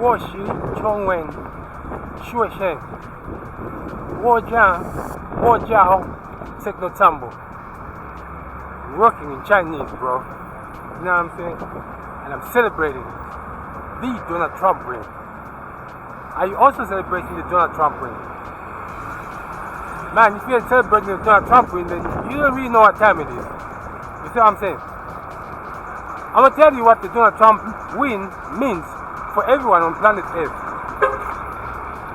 Woshi Chongwen Shueshen Wojao Tekno Tambo. Working in Chinese, bro. You know what I'm saying? And I'm celebrating the Donald Trump reign. Are you also celebrating the Donald Trump reign? Man, if you're celebrating the Donald Trump reign, then you don't really know what time it is. You see what I'm saying? I'm gonna tell you what the Donald Trump win means for everyone on planet Earth.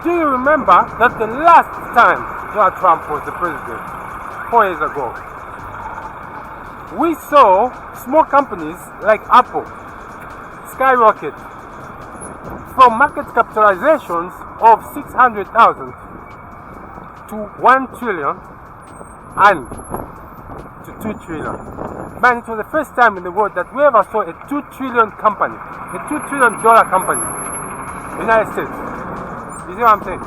Do you remember that the last time Donald Trump was the president, 4 years ago, we saw small companies like Apple skyrocket from market capitalizations of 600,000 to 1 trillion and to 2 trillion. Man, it was the first time in the world that we ever saw a 2 trillion company, a $2 trillion company in the United States. You see what I'm saying?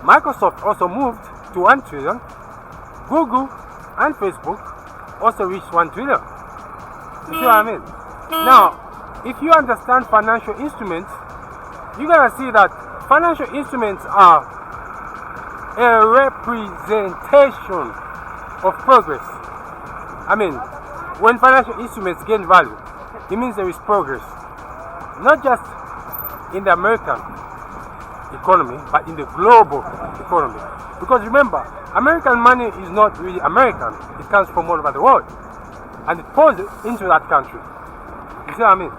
Microsoft also moved to 1 trillion. Google and Facebook also reached 1 trillion. You see what I mean? Now, if you understand financial instruments, you're gonna see that financial instruments are a representation of progress. I mean, when financial instruments gain value, it means there is progress. Not just in the American economy, but in the global economy. Because remember, American money is not really American. It comes from all over the world. And it pours into that country. You see what I mean?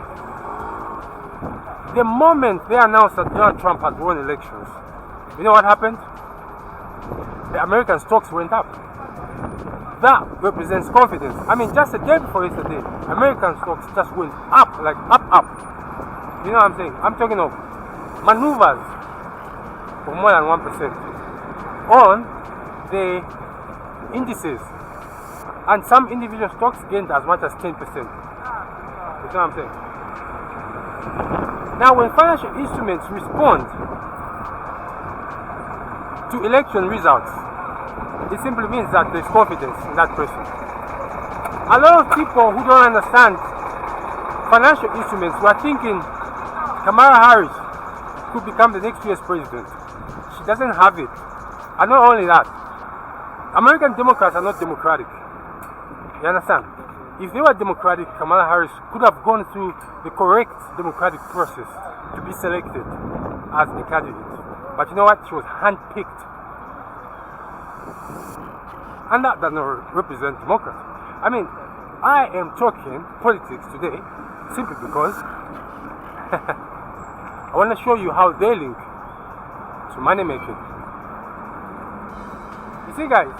The moment they announced that Donald Trump had won elections, you know what happened? The American stocks went up. That represents confidence. I mean, just a day before yesterday, American stocks just went up, like up. You know what I'm saying? I'm talking of maneuvers of more than 1% on the indices. And some individual stocks gained as much as 10%. You see what I'm saying? Now, when financial instruments respond to election results, it simply means that there's confidence in that person. A lot of people who don't understand financial instruments were thinking Kamala Harris could become the next US president. She doesn't have it. And not only that, American Democrats are not democratic. You understand? If they were democratic, Kamala Harris could have gone through the correct democratic process to be selected as a candidate. But you know what? She was handpicked. And that does not represent democracy. I mean, I am talking politics today simply because I want to show you how they link to money making. You see, guys,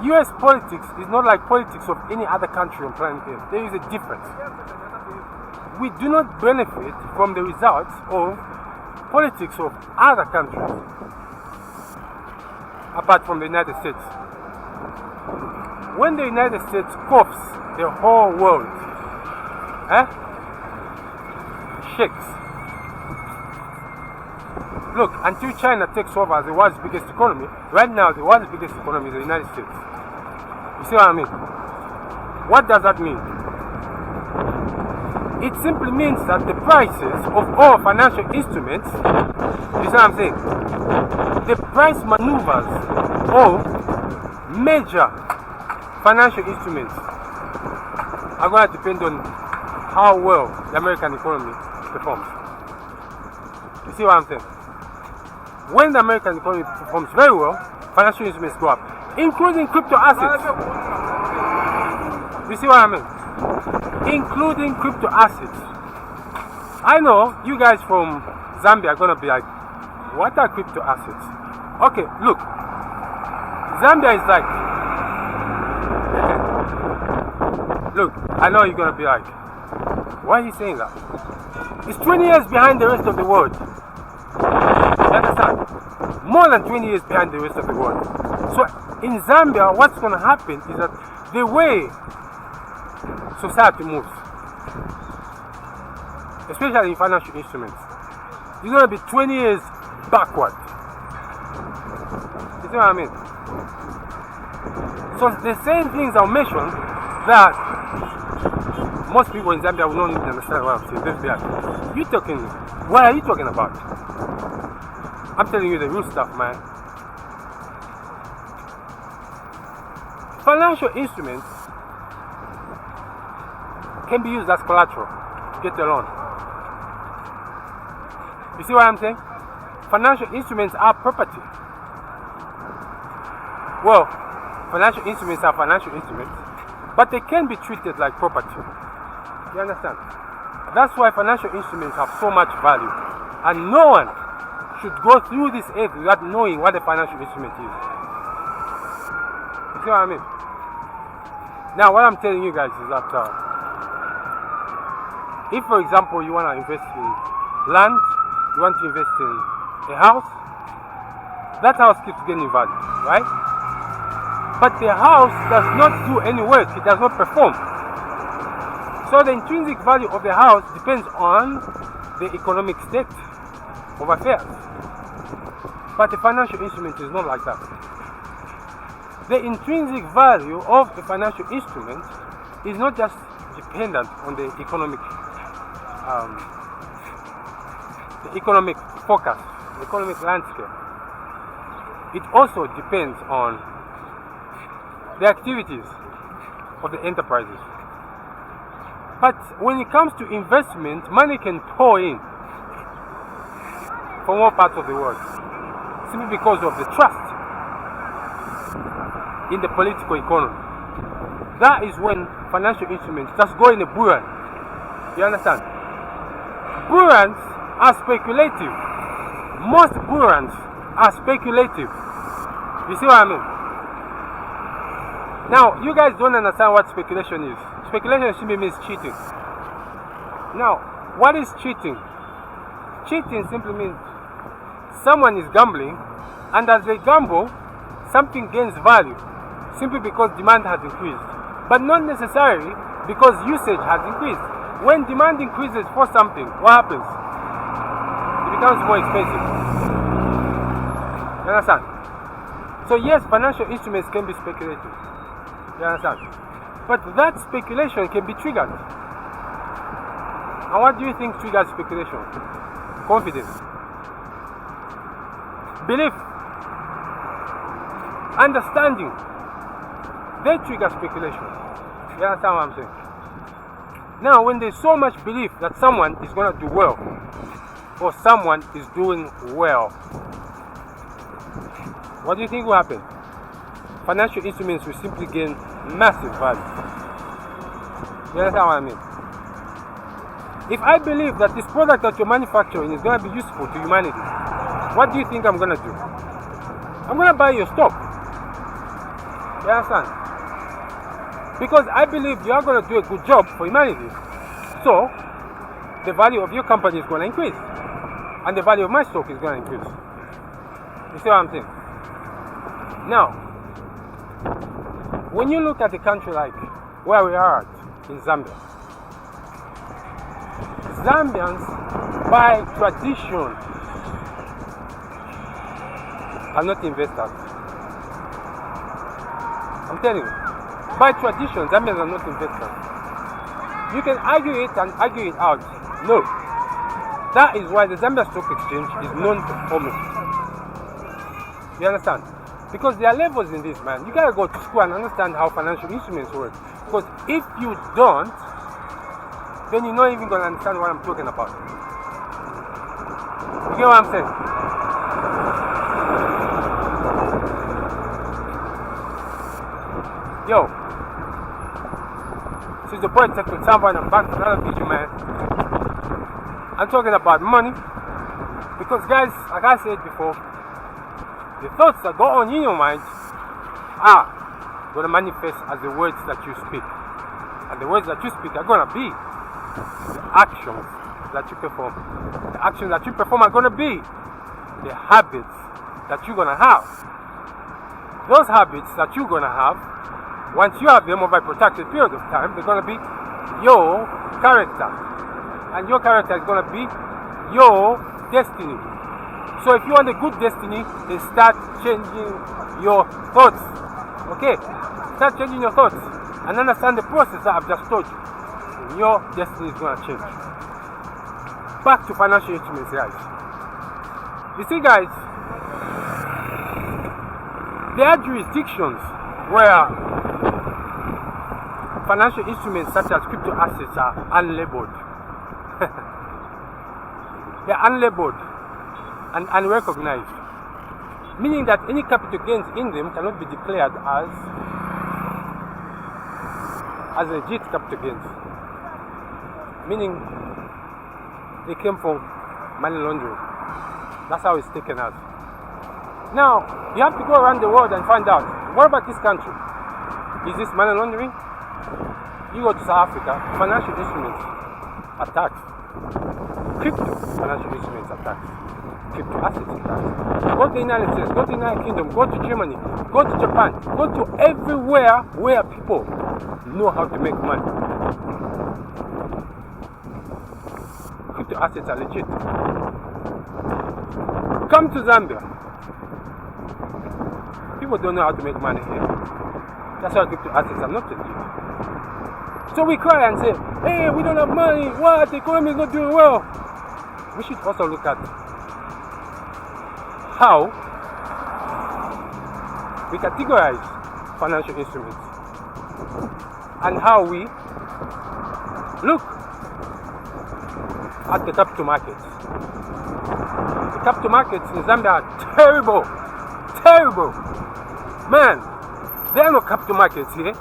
US politics is not like politics of any other country on planet Earth. There is a difference. We do not benefit from the results of politics of other countries apart from the United States. When the United States coughs, the whole world shakes. Look, until China takes over as the world's biggest economy, right now the world's biggest economy is the United States. You see what I mean? What does that mean? It simply means that the prices of all financial instruments, you see what I'm saying? The price maneuvers of major financial instruments are going to depend on how well the American economy performs. You see what I'm saying? When the American economy performs very well, financial instruments go up, including crypto assets. You see what I mean? Including crypto assets. I know you guys from Zambia are going to be like, what are crypto assets? Okay, look. Zambia is like, look, I know you're going to be like, why are you saying that? It's 20 years behind the rest of the world. You understand? More than 20 years behind the rest of the world. So in Zambia, what's going to happen is that the way society moves, especially in financial instruments, is going to be 20 years backward. You see what I mean? So the same things I'll mention that most people in Zambia will not even understand what I'm saying. Let's be honest. What are you talking about? I'm telling you the real stuff, man. Financial instruments can be used as collateral to get a loan. You see what I'm saying? Financial instruments are property. Well, financial instruments are financial instruments, but they can be treated like property. You understand? That's why financial instruments have so much value, and no one should go through this earth without knowing what a financial instrument is. You see what I mean? Now, what I'm telling you guys is that if, for example, you want to invest in land, you want to invest in a house, that house keeps gaining value, right? But the house does not do any work, it does not perform. So the intrinsic value of the house depends on the economic state of affairs. But the financial instrument is not like that. The intrinsic value of a financial instrument is not just dependent on the economic focus, the economic landscape. It also depends on the activities of the enterprises. But when it comes to investment, money can pour in from all parts of the world, simply because of the trust in the political economy. That is when financial instruments just go in a buoyant. You understand? Buoyants are speculative. Most buoyants are speculative. You see what I mean? Now, you guys don't understand what speculation is. Speculation simply means cheating. Now, what is cheating? Cheating simply means someone is gambling, and as they gamble, something gains value simply because demand has increased, but not necessarily because usage has increased. When demand increases for something, what happens? It becomes more expensive. You understand? So yes, financial instruments can be speculative. You understand? But that speculation can be triggered. And what do you think triggers speculation? Confidence, belief, understanding. They trigger speculation. You understand what I'm saying? Now, when there's so much belief that someone is going to do well, or someone is doing well, what do you think will happen? Financial instruments will simply gain massive value. You understand what I mean? If I believe that this product that you're manufacturing is going to be useful to humanity, what do you think I'm going to do? I'm going to buy your stock. You understand? Because I believe you are going to do a good job for humanity. So, the value of your company is going to increase. And the value of my stock is going to increase. You see what I'm saying? Now, when you look at a country like where we are at, in Zambia, Zambians, by tradition, are not investors. I'm telling you, by tradition, Zambians are not investors. You can argue it and argue it out. No. That is why the Zambia Stock Exchange is non-performing. You understand? Because there are levels in this, man. You gotta go to school and understand how financial instruments work. Because if you don't, then you're not even gonna understand what I'm talking about. You get what I'm saying? Yo, this is the boy Tech with Samba, and I'm back for another video, man. I'm talking about money, because guys, like I said before, the thoughts that go on in your mind are going to manifest as the words that you speak, and the words that you speak are going to be the actions that you perform. The actions that you perform are going to be the habits that you're going to have. Those habits that you're going to have, once you have them over a protracted period of time, they're going to be your character. And your character is going to be your destiny. So if you want a good destiny, then start changing your thoughts. Okay? Start changing your thoughts and understand the process that I've just told you. everything. Your destiny is going to change. Back to financial instruments, guys. You see, guys, there are jurisdictions where financial instruments such as crypto assets are unlabeled. They are unlabeled and unrecognized, meaning that any capital gains in them cannot be declared as legit capital gains, meaning they came from money laundering. That's how it's taken as. Now, you have to go around the world and find out, what about this country? Is this money laundering? You go to South Africa, financial instruments are taxed. Crypto financial instruments are taxed. Crypto assets are taxed. Go to the United States, go to the United Kingdom, go to Germany, go to Japan, go to everywhere where people know how to make money. Crypto assets are legit. Come to Zambia. People don't know how to make money here. That's why crypto assets are not legit. So we cry and say, hey, we don't have money. What? The economy is not doing well. We should also look at how we categorize financial instruments and how we look at the capital markets. The capital markets in Zambia are terrible. Terrible. Man, there are no capital markets here.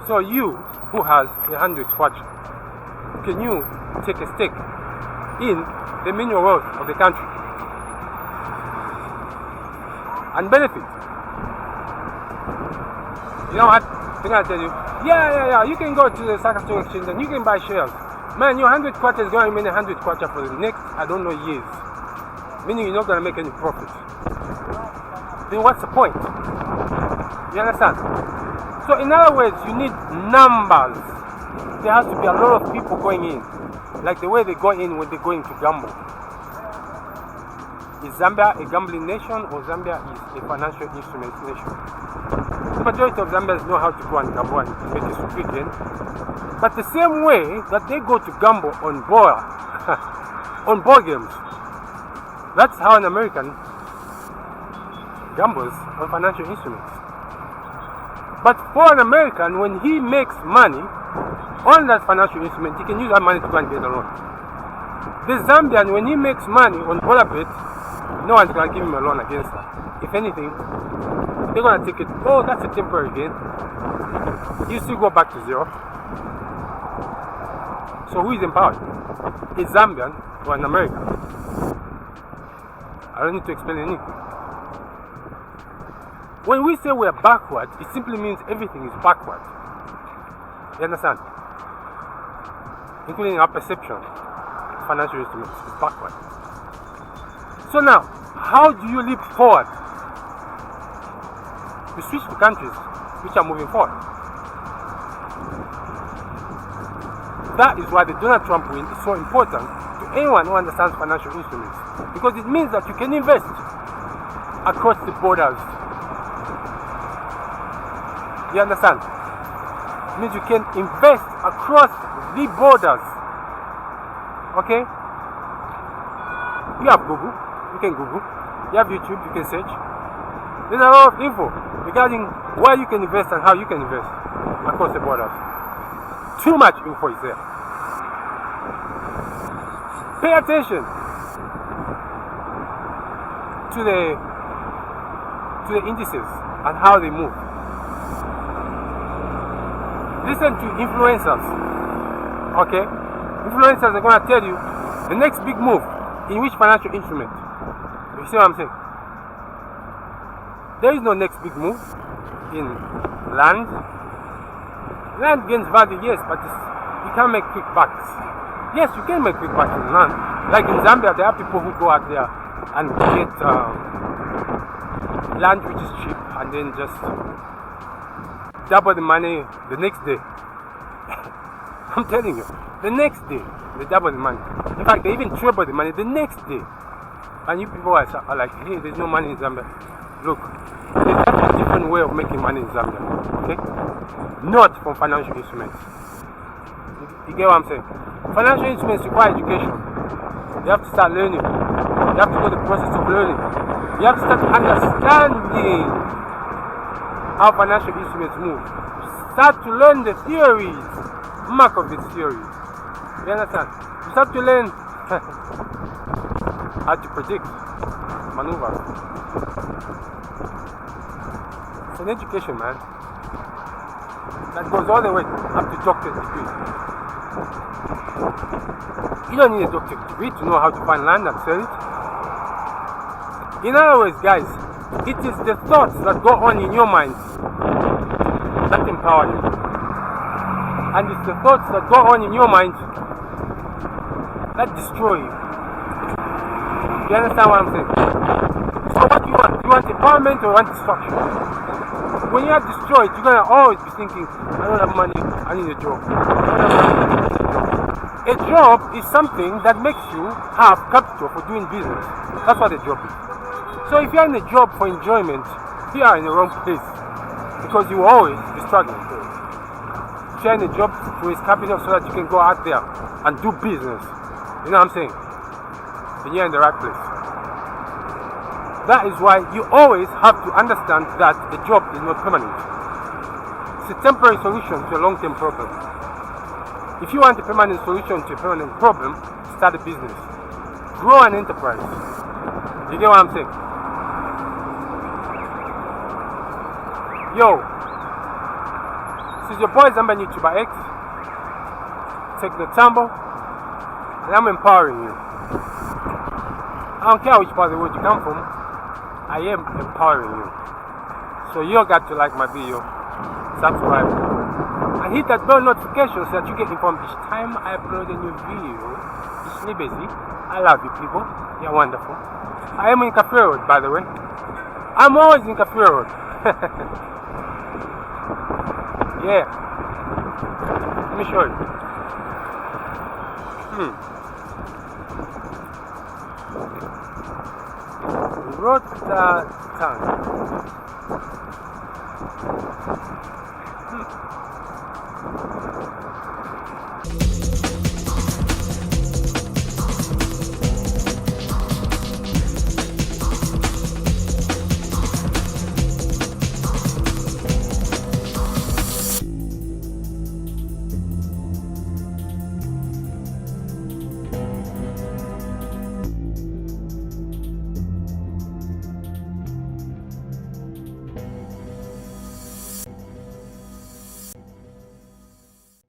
So you, who has 100 kwacha, can you take a stake in the mineral wealth of the country and benefit? You know what? They're gonna tell you, yeah, you can go to the Stock Exchange and you can buy shares. Man, your 100 kwacha is going to remain 100 kwacha for the next, I don't know, years. Meaning you're not going to make any profit. Then what's the point? You understand? So in other words, you need numbers. There has to be a lot of people going in. Like the way they go in when they go into gamble. Is Zambia a gambling nation or Zambia is a financial instruments nation? The majority of Zambians know how to go and gamble and make a stupid gain. But the same way that they go to gamble on ball, on ball games, that's how an American gambles on financial instruments. But for an American, when he makes money on that financial instrument, he can use that money to go and get a loan. The Zambian, when he makes money on dollar bet, no one's going to give him a loan against that. If anything, they're going to take it, oh, that's a temporary gain. You still go back to zero. So who is empowered? A Zambian or an American? I don't need to explain anything. When we say we're backward, it simply means everything is backward. You understand? Including our perception of financial instruments is backward. So now, how do you leap forward? We switch to countries which are moving forward. That is why the Donald Trump win is so important to anyone who understands financial instruments. Because it means that you can invest across the borders. You understand? It means you can invest across the borders. Okay? You have Google. You can Google. You have YouTube. You can search. There's a lot of info regarding where you can invest and how you can invest across the borders. Too much info is there. Pay attention to the indices and how they move. Listen to influencers. Okay? Influencers are going to tell you the next big move in which financial instrument. You see what I'm saying? There is no next big move in land. Land gains value, yes, but you can't make quick bucks. Yes, you can make quick bucks in land. Like in Zambia, there are people who go out there and get land which is cheap and then just double the money the next day. I'm telling you, the next day they double the money. In fact, they even triple the money the next day. And you people are like, hey, there's no money in Zambia. Look, different way of making money in Zambia. Okay? Not from financial instruments. You get what I'm saying? Financial instruments require education. You have to start learning. You have to go the process of learning. You have to start understanding how financial instruments move. Start to learn the theories, Markowitz theories. You understand? You start to learn how to predict, maneuver. It's an education, man. That goes all the way up to doctorate degree. You don't need a doctorate degree to know how to find land and sell it. In other words, guys, it is the thoughts that go on in your mind that empower you. And it's the thoughts that go on in your mind that destroy you. You understand what I'm saying? So what you want? You want empowerment or you want destruction? When you are destroyed, you're going to always be thinking, I don't have money, I need a job. A job is something that makes you have capital for doing business. That's what a job is. So if you're in a job for enjoyment, you are in the wrong place. Because you will always be struggling. If you're in a job to raise capital so that you can go out there and do business, you know what I'm saying? Then you're in the right place. That is why you always have to understand that a job is not permanent. It's a temporary solution to a long-term problem. If you want a permanent solution to a permanent problem, start a business. Grow an enterprise. You get what I'm saying? Yo, this is your boy Zambia YouTuber X. Take the tumble, and I'm empowering you. I don't care which part of the world you come from, I am empowering you. So you got to like my video, subscribe, and hit that bell notification so that you get informed each time I upload a new video. It's me busy. I love you people. You're wonderful. I am in Kafue Road, by the way. I'm always in Kafue Road. Yeah. Let me show you. Road town.